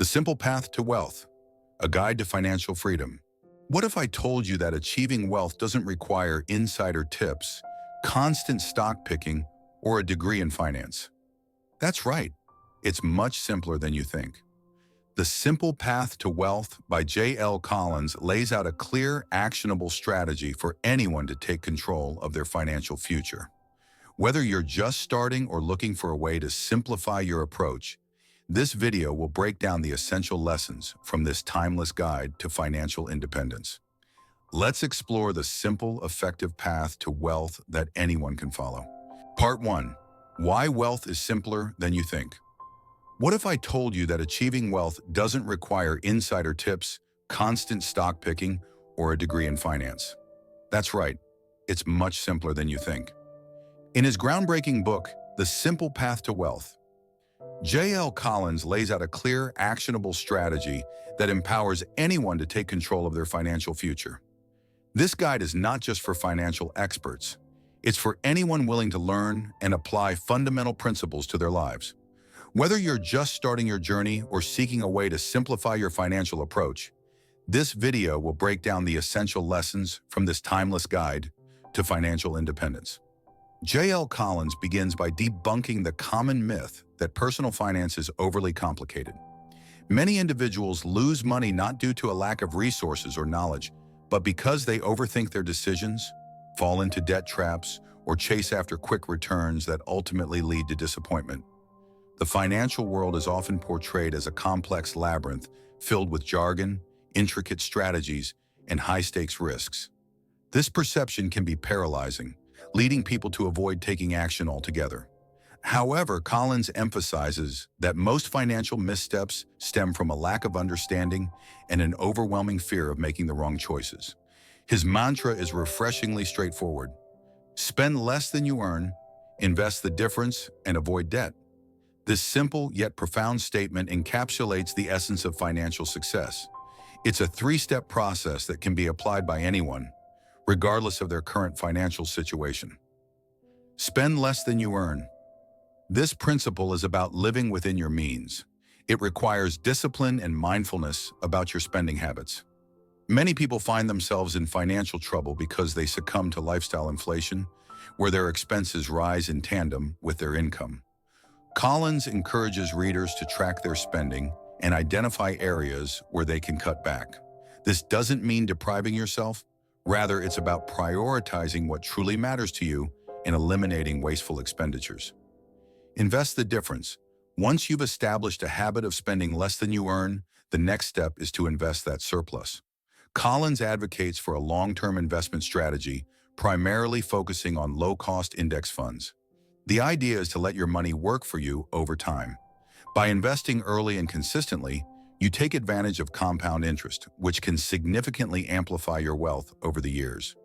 Simple Path to Wealth, a guide to financial freedom. What if I told you that achieving wealth doesn't require insider tips, constant stock picking, or a degree in finance? That's right. It's much simpler than you think. The Simple Path to Wealth by J.L. Collins lays out a clear, actionable strategy for anyone to take control of their financial future. Whether you're just starting or looking for a way to simplify your approach, this video will break down the essential lessons from this timeless guide to financial independence. Let's explore the simple, effective path to wealth that anyone can follow. Part 1. Why wealth is simpler than you think. What if I told you that achieving wealth doesn't require insider tips, constant stock picking, or a degree in finance? That's right. It's much simpler than you think. In his groundbreaking book, The Simple Path to Wealth, J.L. Collins lays out a clear, actionable strategy that empowers anyone to take control of their financial future. This guide is not just for financial experts. It's for anyone willing to learn and apply fundamental principles to their lives. Whether you're just starting your journey or seeking a way to simplify your financial approach, this video will break down the essential lessons from this timeless guide to financial independence. J.L. Collins begins by debunking the common myth that personal finance is overly complicated. Many individuals lose money not due to a lack of resources or knowledge, but because they overthink their decisions, fall into debt traps, or chase after quick returns that ultimately lead to disappointment. The financial world is often portrayed as a complex labyrinth filled with jargon, intricate strategies, and high-stakes risks. This perception can be paralyzing, leading people to avoid taking action altogether. However, Collins emphasizes that most financial missteps stem from a lack of understanding and an overwhelming fear of making the wrong choices. His mantra is refreshingly straightforward. Spend less than you earn, invest the difference, and avoid debt. This simple yet profound statement encapsulates the essence of financial success. It's a three-step process that can be applied by anyone, regardless of their current financial situation. Spend less than you earn. This principle is about living within your means. It requires discipline and mindfulness about your spending habits. Many people find themselves in financial trouble because they succumb to lifestyle inflation, where their expenses rise in tandem with their income. Collins encourages readers to track their spending and identify areas where they can cut back. This doesn't mean depriving yourself. Rather, it's about prioritizing what truly matters to you and eliminating wasteful expenditures. Invest the difference. Once you've established a habit of spending less than you earn, the next step is to invest that surplus. Collins advocates for a long-term investment strategy, primarily focusing on low-cost index funds. The idea is to let your money work for you over time. By investing early and consistently, you take advantage of compound interest, which can significantly amplify your wealth over the years.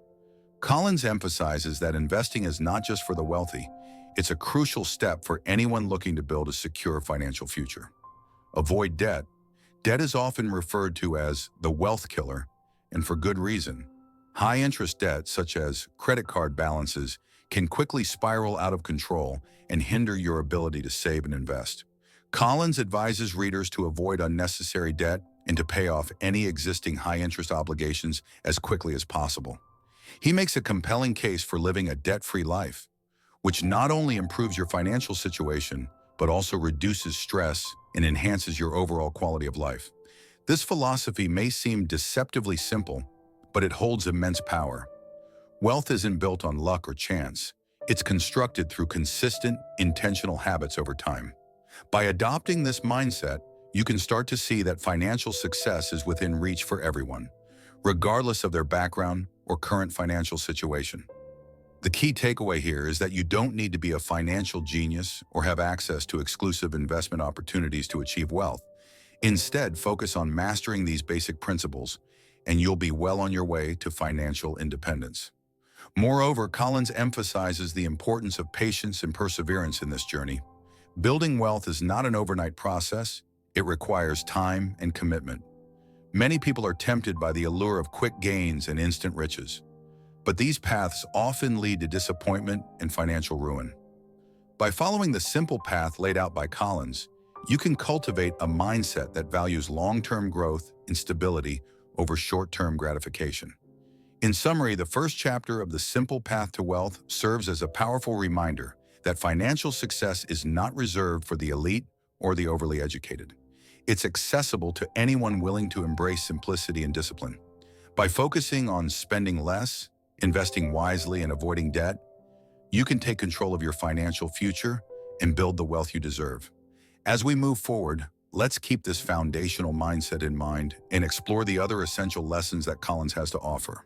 Collins emphasizes that investing is not just for the wealthy. It's a crucial step for anyone looking to build a secure financial future. Avoid debt. Debt is often referred to as the wealth killer, and for good reason. High-interest debt, such as credit card balances, can quickly spiral out of control and hinder your ability to save and invest. Collins advises readers to avoid unnecessary debt and to pay off any existing high-interest obligations as quickly as possible. He makes a compelling case for living a debt-free life, which not only improves your financial situation, but also reduces stress and enhances your overall quality of life. This philosophy may seem deceptively simple, but it holds immense power. Wealth isn't built on luck or chance. It's constructed through consistent, intentional habits over time. By adopting this mindset, you can start to see that financial success is within reach for everyone, regardless of their background or current financial situation. The key takeaway here is that you don't need to be a financial genius or have access to exclusive investment opportunities to achieve wealth. Instead, focus on mastering these basic principles, and you'll be well on your way to financial independence. Moreover, Collins emphasizes the importance of patience and perseverance in this journey. Building wealth is not an overnight process. It requires time and commitment. Many people are tempted by the allure of quick gains and instant riches, but these paths often lead to disappointment and financial ruin. By following the simple path laid out by Collins, you can cultivate a mindset that values long-term growth and stability over short-term gratification. In summary, the first chapter of The Simple Path to Wealth serves as a powerful reminder that financial success is not reserved for the elite or the overly educated. It's accessible to anyone willing to embrace simplicity and discipline. By focusing on spending less, investing wisely, and avoiding debt, you can take control of your financial future and build the wealth you deserve. As we move forward, let's keep this foundational mindset in mind and explore the other essential lessons that Collins has to offer.